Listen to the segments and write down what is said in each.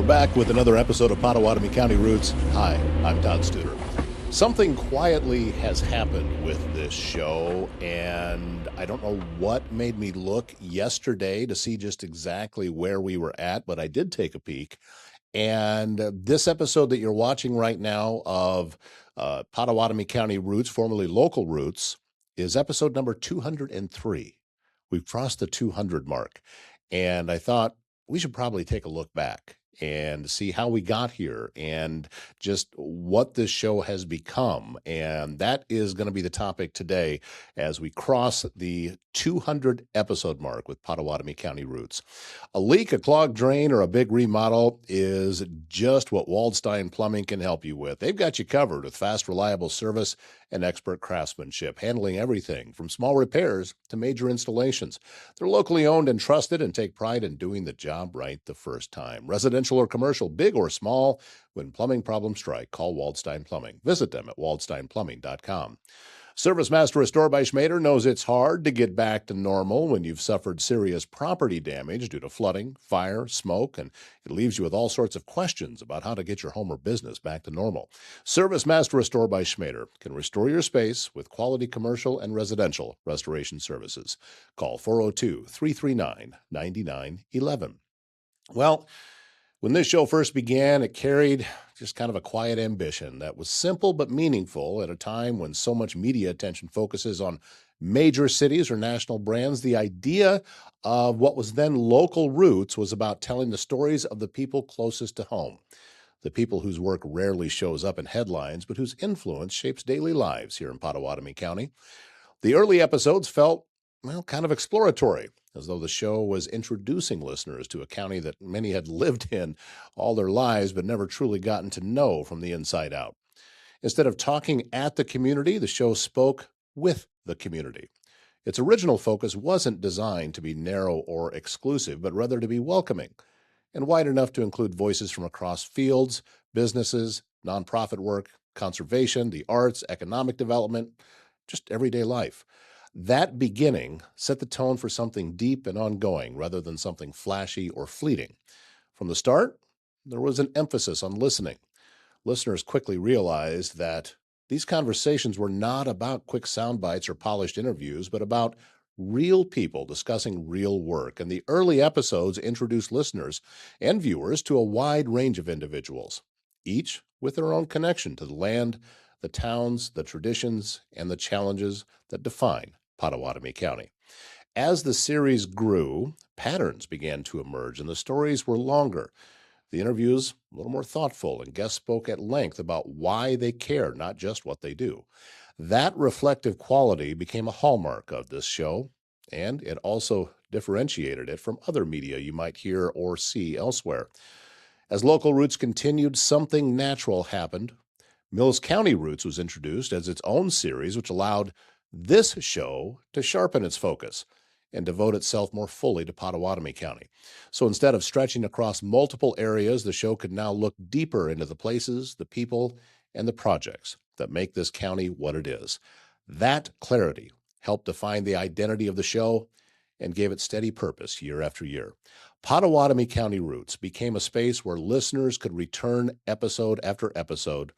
back with another episode of Pottawattamie County Routes. Hi, I'm Todd Studer. Something quietly has happened with this show, and I don't know what made me look yesterday to see just exactly where we were at, but I did take a peek. And this episode that you're watching right now of Pottawattamie County Routes, formerly Local Routes, is episode number 203. We've crossed the 200 mark, and I thought we should probably take a look back and see how we got here and just what this show has become. And that is going to be the topic today as we cross the 200 episode mark with Pottawattamie County Routes. A leak, a clogged drain, or a big remodel is just what Waldstein Plumbing can help you with. They've got you covered with fast, reliable service and expert craftsmanship, handling everything from small repairs to major installations. They're locally owned and trusted and take pride in doing the job right the first time. Residential or commercial, big or small, when plumbing problems strike, call Waldstein Plumbing. Visit them at waldsteinplumbing.com. Service Master Restore by Schmader knows it's hard to get back to normal when you've suffered serious property damage due to flooding, fire, smoke, and it leaves you with all sorts of questions about how to get your home or business back to normal. Service Master Restore by Schmader can restore your space with quality commercial and residential restoration services. Call 402-339-9911. Well, when this show first began, it carried just kind of a quiet ambition that was simple but meaningful at a time when so much media attention focuses on major cities or national brands. The idea of what was then Local Routes was about telling the stories of the people closest to home, the people whose work rarely shows up in headlines, but whose influence shapes daily lives here in Pottawattamie County. The early episodes felt, kind of exploratory, as though the show was introducing listeners to a county that many had lived in all their lives but never truly gotten to know from the inside out. Instead of talking at the community, the show spoke with the community. Its original focus wasn't designed to be narrow or exclusive, but rather to be welcoming and wide enough to include voices from across fields, businesses, nonprofit work, conservation, the arts, economic development, just everyday life. That beginning set the tone for something deep and ongoing rather than something flashy or fleeting. From the start, there was an emphasis on listening. Listeners quickly realized that these conversations were not about quick sound bites or polished interviews, but about real people discussing real work. And the early episodes introduced listeners and viewers to a wide range of individuals, each with their own connection to the land, the towns, the traditions, and the challenges that define Pottawattamie County. As the series grew, patterns began to emerge, and the stories were longer. The interviews a little more thoughtful, and guests spoke at length about why they care, not just what they do. That reflective quality became a hallmark of this show, and it also differentiated it from other media you might hear or see elsewhere. As Local Routes continued, something natural happened. Mills County Routes was introduced as its own series, which allowed this show to sharpen its focus and devote itself more fully to Pottawattamie County. So instead of stretching across multiple areas, the show could now look deeper into the places, the people, and the projects that make this county what it is. That clarity helped define the identity of the show and gave it steady purpose year after year. Pottawattamie County Routes became a space where listeners could return episode after episode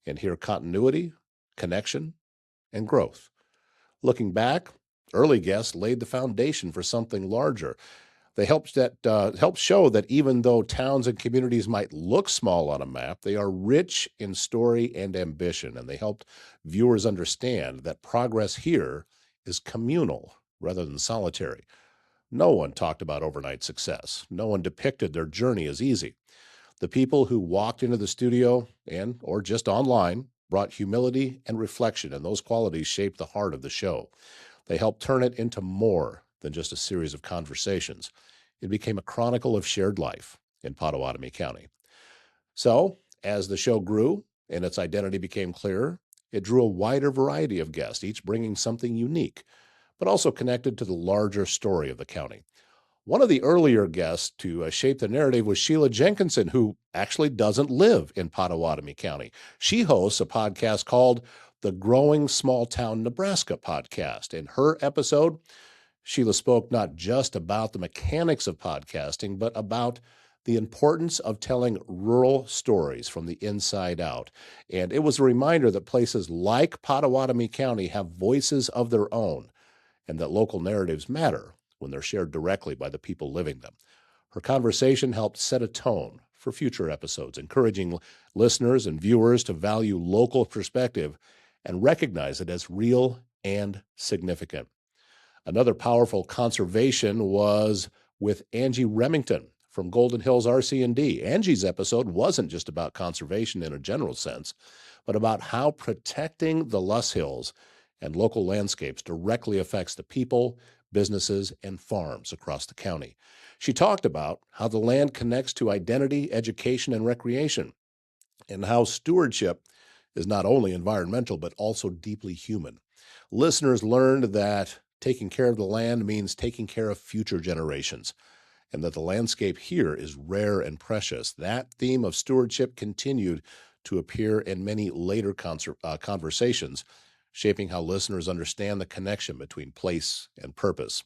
and hear continuity, connection, and growth. Looking back, early guests laid the foundation for something larger. They helped show that even though towns and communities might look small on a map, they are rich in story and ambition, and they helped viewers understand that progress here is communal rather than solitary. No one talked about overnight success. No one depicted their journey as easy. The people who walked into the studio or just online brought humility and reflection, and those qualities shaped the heart of the show. They helped turn it into more than just a series of conversations. It became a chronicle of shared life in Pottawattamie County. So, as the show grew and its identity became clearer, it drew a wider variety of guests, each bringing something unique, but also connected to the larger story of the county. One of the earlier guests to shape the narrative was Sheila Jenkinson, who actually doesn't live in Pottawattamie County. She hosts a podcast called the Growing Small Town Nebraska podcast. In her episode, Sheila spoke not just about the mechanics of podcasting, but about the importance of telling rural stories from the inside out. And it was a reminder that places like Pottawattamie County have voices of their own and that local narratives matter when they're shared directly by the people living them. Her conversation helped set a tone for future episodes, encouraging listeners and viewers to value local perspective and recognize it as real and significant. Another powerful conservation was with Angie Remington from Golden Hills RC&D. Angie's episode wasn't just about conservation in a general sense, but about how protecting the Luss Hills and local landscapes directly affects the people, businesses, and farms across the county. She talked about how the land connects to identity, education, and recreation, and how stewardship is not only environmental, but also deeply human. Listeners learned that taking care of the land means taking care of future generations, and that the landscape here is rare and precious. That theme of stewardship continued to appear in many later conversations, shaping how listeners understand the connection between place and purpose.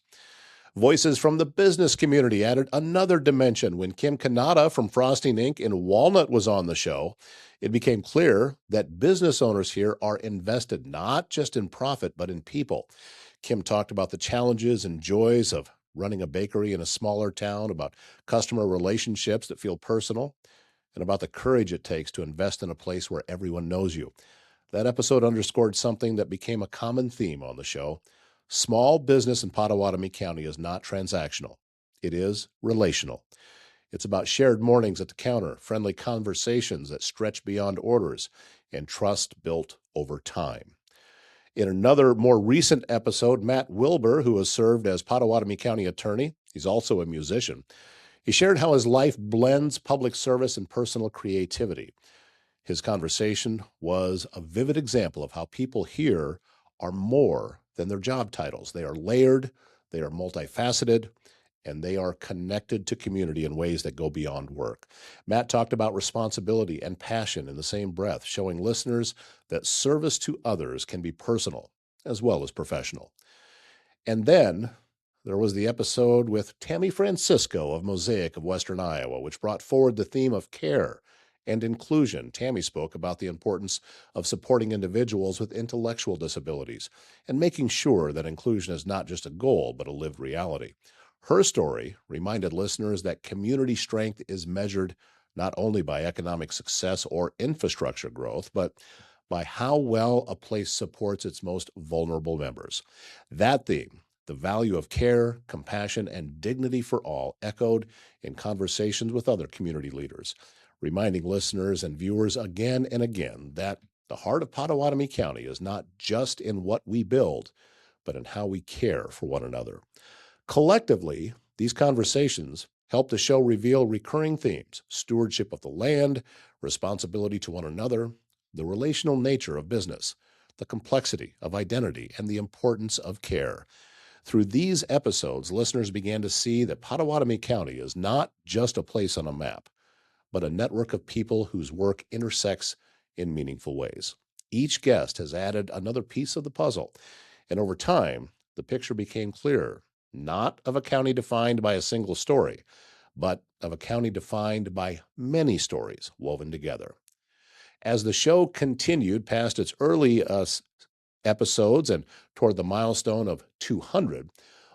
Voices from the business community added another dimension when Kim Kanata from Frosting Inc. in Walnut was on the show. It became clear that business owners here are invested not just in profit, but in people. Kim talked about the challenges and joys of running a bakery in a smaller town, about customer relationships that feel personal, and about the courage it takes to invest in a place where everyone knows you. That episode underscored something that became a common theme on the show. Small business in Pottawattamie County is not transactional. It is relational. It's about shared mornings at the counter, friendly conversations that stretch beyond orders, and trust built over time. In another more recent episode, Matt Wilbur, who has served as Pottawattamie County attorney, he's also a musician, he shared how his life blends public service and personal creativity. His conversation was a vivid example of how people here are more than their job titles. They are layered, they are multifaceted, and they are connected to community in ways that go beyond work. Matt talked about responsibility and passion in the same breath, showing listeners that service to others can be personal as well as professional. And then there was the episode with Tammy Francisco of Mosaic of Western Iowa, which brought forward the theme of care and inclusion. Tammy spoke about the importance of supporting individuals with intellectual disabilities and making sure that inclusion is not just a goal, but a lived reality. Her story reminded listeners that community strength is measured not only by economic success or infrastructure growth, but by how well a place supports its most vulnerable members. That theme, the value of care, compassion, and dignity for all, echoed in conversations with other community leaders, reminding listeners and viewers again and again that the heart of Pottawattamie County is not just in what we build, but in how we care for one another. Collectively, these conversations help the show reveal recurring themes: stewardship of the land, responsibility to one another, the relational nature of business, the complexity of identity, and the importance of care. Through these episodes, listeners began to see that Pottawattamie County is not just a place on a map, but a network of people whose work intersects in meaningful ways. Each guest has added another piece of the puzzle, and over time, the picture became clearer, not of a county defined by a single story, but of a county defined by many stories woven together. As the show continued past its early episodes and toward the milestone of 200,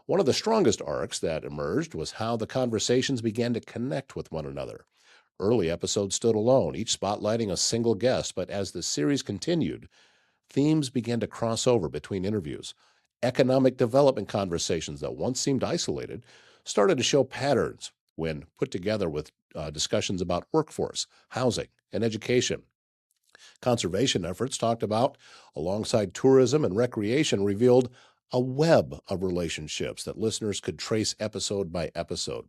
one of the strongest arcs that emerged was how the conversations began to connect with one another. Early episodes stood alone, each spotlighting a single guest, but as the series continued, themes began to cross over between interviews. Economic development conversations that once seemed isolated started to show patterns when put together with discussions about workforce, housing, and education. Conservation efforts talked about alongside tourism and recreation revealed a web of relationships that listeners could trace episode by episode.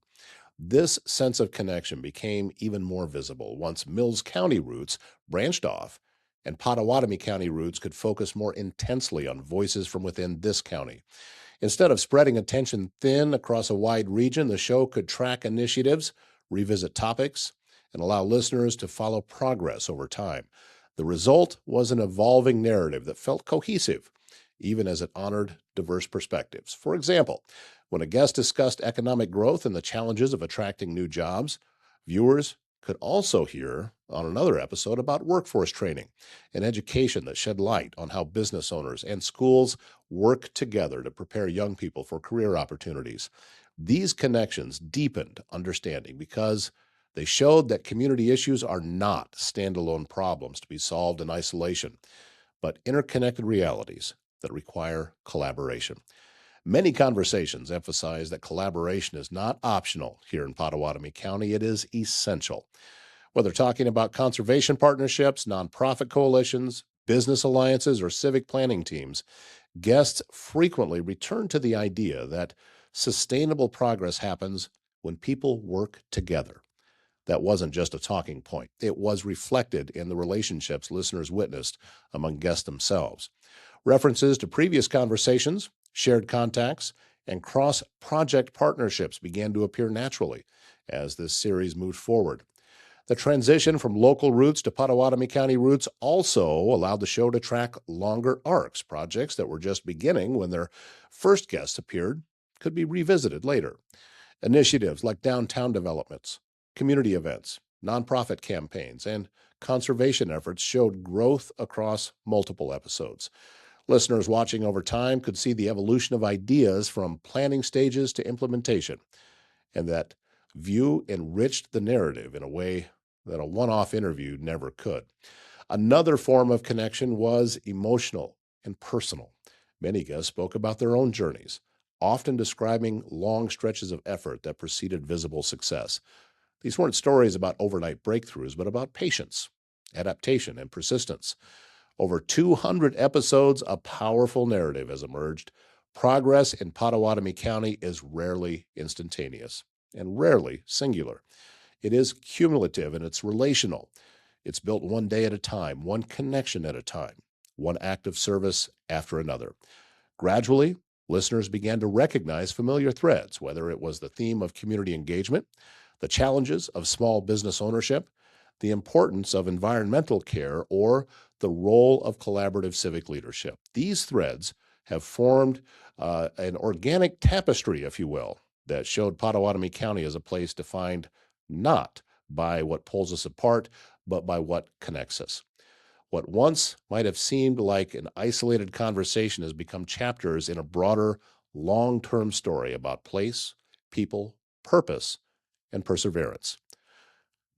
This sense of connection became even more visible once Mills County Routes branched off and Pottawattamie County Routes could focus more intensely on voices from within this county. Instead of spreading attention thin across a wide region, the show could track initiatives, revisit topics, and allow listeners to follow progress over time. The result was an evolving narrative that felt cohesive, even as it honored diverse perspectives. For example, when a guest discussed economic growth and the challenges of attracting new jobs, Viewers could also hear on another episode about workforce training and education that shed light on how business owners and schools work together to prepare young people for career opportunities. These connections deepened understanding because they showed that community issues are not standalone problems to be solved in isolation, but interconnected realities that require collaboration. Many conversations emphasize that collaboration is not optional here in Pottawattamie County, it is essential. Whether talking about conservation partnerships, nonprofit coalitions, business alliances, or civic planning teams, guests frequently return to the idea that sustainable progress happens when people work together. That wasn't just a talking point, it was reflected in the relationships listeners witnessed among guests themselves. References to previous conversations, shared contacts, and cross project partnerships began to appear naturally as this series moved forward. The transition from local routes to Pottawattamie County Routes also allowed the show to track longer arcs. Projects that were just beginning when their first guests appeared could be revisited later. Initiatives like downtown developments, community events, nonprofit campaigns, and conservation efforts showed growth across multiple episodes. Listeners watching over time could see the evolution of ideas from planning stages to implementation, and that view enriched the narrative in a way that a one-off interview never could. Another form of connection was emotional and personal. Many guests spoke about their own journeys, often describing long stretches of effort that preceded visible success. These weren't stories about overnight breakthroughs, but about patience, adaptation, and persistence. Over 200 episodes, a powerful narrative has emerged. Progress in Pottawattamie County is rarely instantaneous and rarely singular. It is cumulative and it's relational. It's built one day at a time, one connection at a time, one act of service after another. Gradually, listeners began to recognize familiar threads, whether it was the theme of community engagement, the challenges of small business ownership, the importance of environmental care, or the role of collaborative civic leadership. These threads have formed an organic tapestry, if you will, that showed Pottawattamie County as a place defined not by what pulls us apart, but by what connects us. What once might have seemed like an isolated conversation has become chapters in a broader, long-term story about place, people, purpose, and perseverance.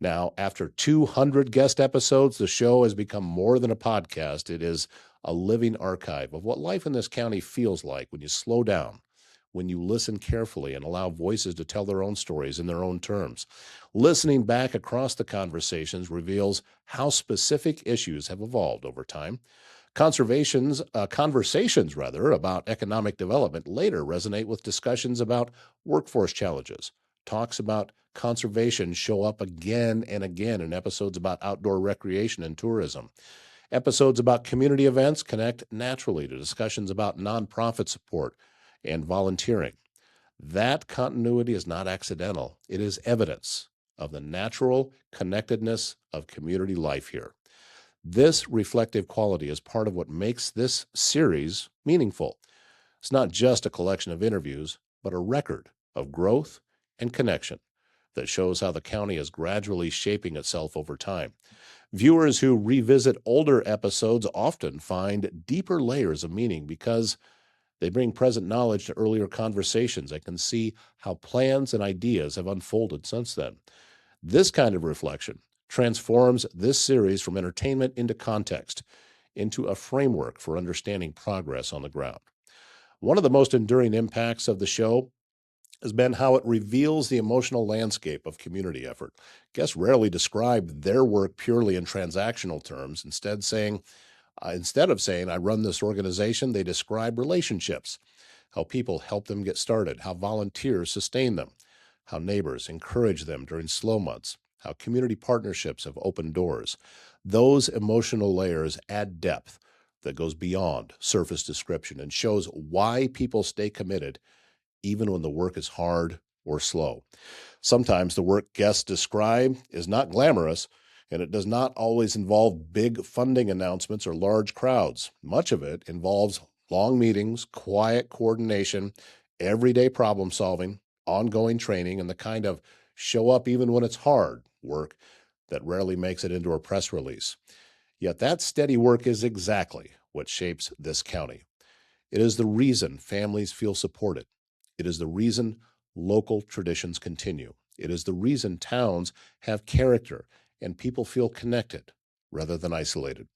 Now, after 200 guest episodes, the show has become more than a podcast. It is a living archive of what life in this county feels like when you slow down, when you listen carefully and allow voices to tell their own stories in their own terms. Listening back across the conversations reveals how specific issues have evolved over time. Conversations about economic development later resonate with discussions about workforce challenges. Talks about conservation show up again and again in episodes about outdoor recreation and tourism. Episodes about community events connect naturally to discussions about nonprofit support and volunteering. That continuity is not accidental. It is evidence of the natural connectedness of community life here. This reflective quality is part of what makes this series meaningful. It's not just a collection of interviews, but a record of growth and connection that shows how the county is gradually shaping itself over time. Viewers who revisit older episodes often find deeper layers of meaning because they bring present knowledge to earlier conversations and can see how plans and ideas have unfolded since then. This kind of reflection transforms this series from entertainment into context, into a framework for understanding progress on the ground. One of the most enduring impacts of the show has been how it reveals the emotional landscape of community effort. Guests rarely describe their work purely in transactional terms. Instead of saying, I run this organization, they describe relationships, how people help them get started, how volunteers sustain them, how neighbors encourage them during slow months, how community partnerships have opened doors. Those emotional layers add depth that goes beyond surface description and shows why people stay committed even when the work is hard or slow. Sometimes the work guests describe is not glamorous, and it does not always involve big funding announcements or large crowds. Much of it involves long meetings, quiet coordination, everyday problem solving, ongoing training, and the kind of show up even when it's hard work that rarely makes it into a press release. Yet that steady work is exactly what shapes this county. It is the reason families feel supported. It is the reason local traditions continue. It is the reason towns have character and people feel connected rather than isolated.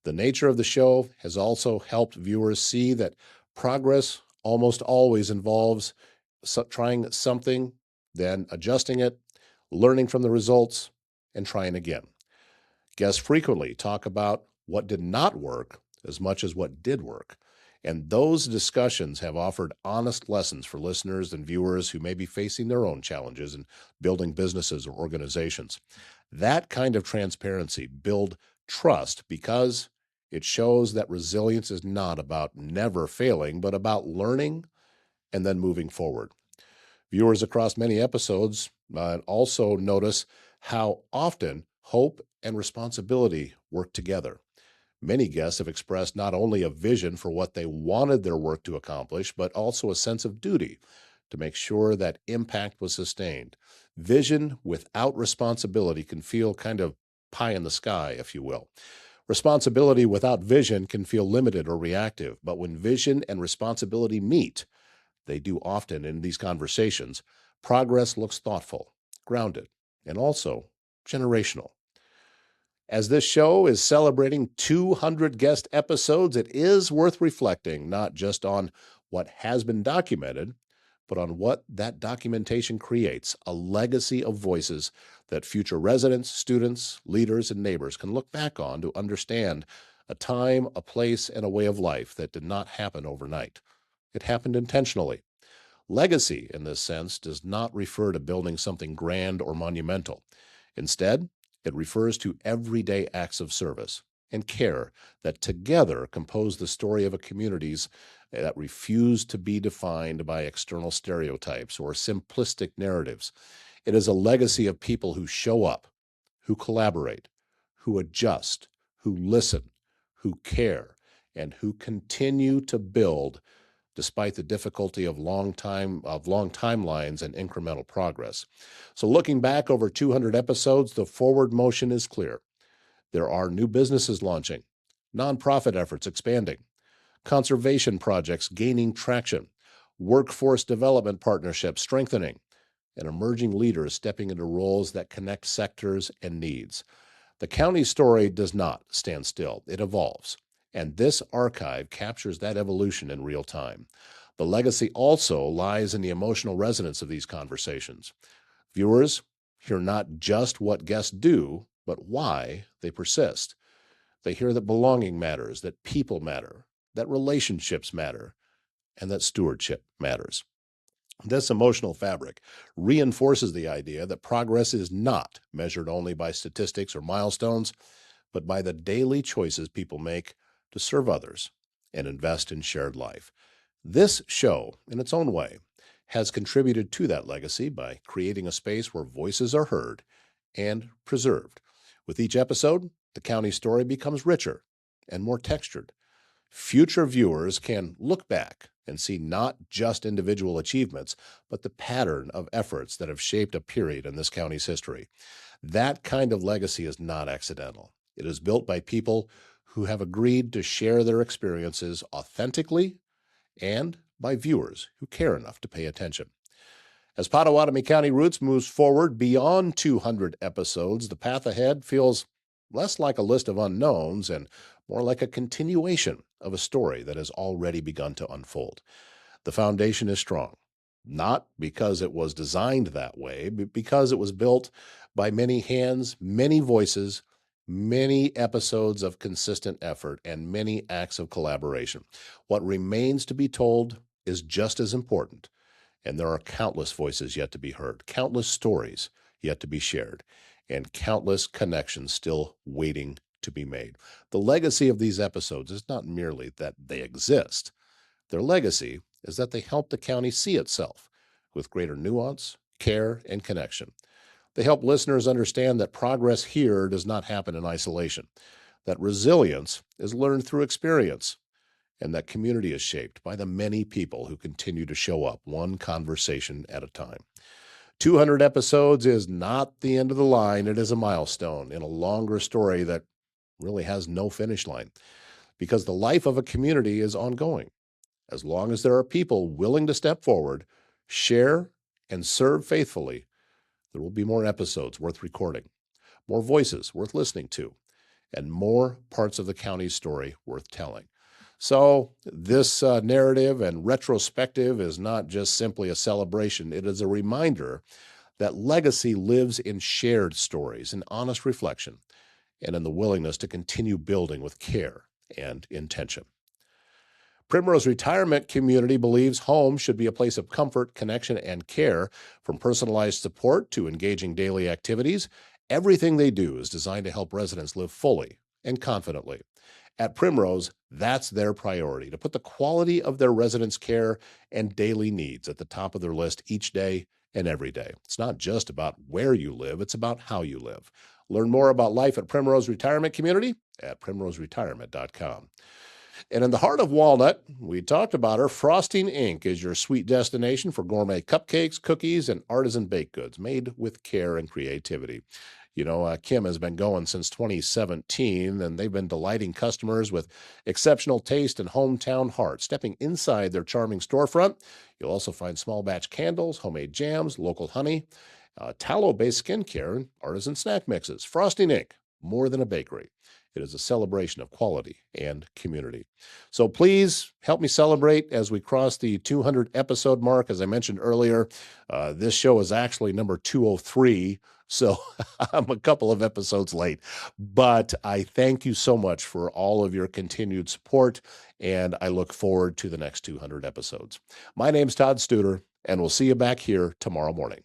The nature of the show has also helped viewers see that progress almost always involves trying something, then adjusting it, learning from the results, and trying again. Guests frequently talk about what did not work as much as what did work. And those discussions have offered honest lessons for listeners and viewers who may be facing their own challenges in building businesses or organizations. That kind of transparency builds trust because it shows that resilience is not about never failing, but about learning and then moving forward. Viewers across many episodes also notice how often hope and responsibility work together. Many guests have expressed not only a vision for what they wanted their work to accomplish, but also a sense of duty to make sure that impact was sustained. Vision without responsibility can feel kind of pie in the sky, if you will. Responsibility without vision can feel limited or reactive, but when vision and responsibility meet, they do often in these conversations, progress looks thoughtful, grounded, and also generational. As this show is celebrating 200 guest episodes, it is worth reflecting not just on what has been documented, but on what that documentation creates, a legacy of voices that future residents, students, leaders, and neighbors can look back on to understand a time, a place, and a way of life that did not happen overnight. It happened intentionally. Legacy, in this sense, does not refer to building something grand or monumental. Instead, it refers to everyday acts of service and care that together compose the story of a communities that refuse to be defined by external stereotypes or simplistic narratives. It is a legacy of people who show up, who collaborate, who adjust, who listen, who care, and who continue to build despite the difficulty of long timelines and incremental progress. So looking back over 200 episodes, the forward motion is clear. There are new businesses launching, nonprofit efforts expanding, conservation projects gaining traction, workforce development partnerships strengthening, and emerging leaders stepping into roles that connect sectors and needs. The county story does not stand still. It evolves. And this archive captures that evolution in real time. The legacy also lies in the emotional resonance of these conversations. Viewers hear not just what guests do, but why they persist. They hear that belonging matters, that people matter, that relationships matter, and that stewardship matters. This emotional fabric reinforces the idea that progress is not measured only by statistics or milestones, but by the daily choices people make to serve others and invest in shared life. This show, in its own way, has contributed to that legacy by creating a space where voices are heard and preserved. With each episode, the county story becomes richer and more textured. Future viewers can look back and see not just individual achievements, but the pattern of efforts that have shaped a period in this county's history. That kind of legacy is not accidental. It is built by people who have agreed to share their experiences authentically and by viewers who care enough to pay attention. As Pottawattamie County Routes moves forward beyond 200 episodes, the path ahead feels less like a list of unknowns and more like a continuation of a story that has already begun to unfold. The foundation is strong, not because it was designed that way, but because it was built by many hands, many voices, many episodes of consistent effort, and many acts of collaboration. What remains to be told is just as important, and there are countless voices yet to be heard, countless stories yet to be shared, and countless connections still waiting to be made. The legacy of these episodes is not merely that they exist. Their legacy is that they help the county see itself with greater nuance, care, and connection. They help listeners understand that progress here does not happen in isolation, that resilience is learned through experience, and that community is shaped by the many people who continue to show up one conversation at a time. 200 episodes is not the end of the line. It is a milestone in a longer story that really has no finish line because the life of a community is ongoing. As long as there are people willing to step forward, share, and serve faithfully, there will be more episodes worth recording, more voices worth listening to, and more parts of the county's story worth telling. So, this narrative and retrospective is not just simply a celebration, it is a reminder that legacy lives in shared stories, in honest reflection, and in the willingness to continue building with care and intention. Primrose Retirement Community believes home should be a place of comfort, connection, and care. From personalized support to engaging daily activities, everything they do is designed to help residents live fully and confidently. At Primrose, that's their priority, to put the quality of their residents' care and daily needs at the top of their list each day and every day. It's not just about where you live, it's about how you live. Learn more about life at Primrose Retirement Community at primroseretirement.com. And in the heart of Walnut, we talked about her, Frosting Inc. is your sweet destination for gourmet cupcakes, cookies, and artisan baked goods made with care and creativity. Kim has been going since 2017, and they've been delighting customers with exceptional taste and hometown heart. Stepping inside their charming storefront, you'll also find small batch candles, homemade jams, local honey, tallow-based skincare, and artisan snack mixes. Frosting Inc., more than a bakery. It is a celebration of quality and community. So please help me celebrate as we cross the 200 episode mark. As I mentioned earlier, this show is actually number 203. So I'm a couple of episodes late, but I thank you so much for all of your continued support, and I look forward to the next 200 episodes. My name's Todd Studer, and we'll see you back here tomorrow morning.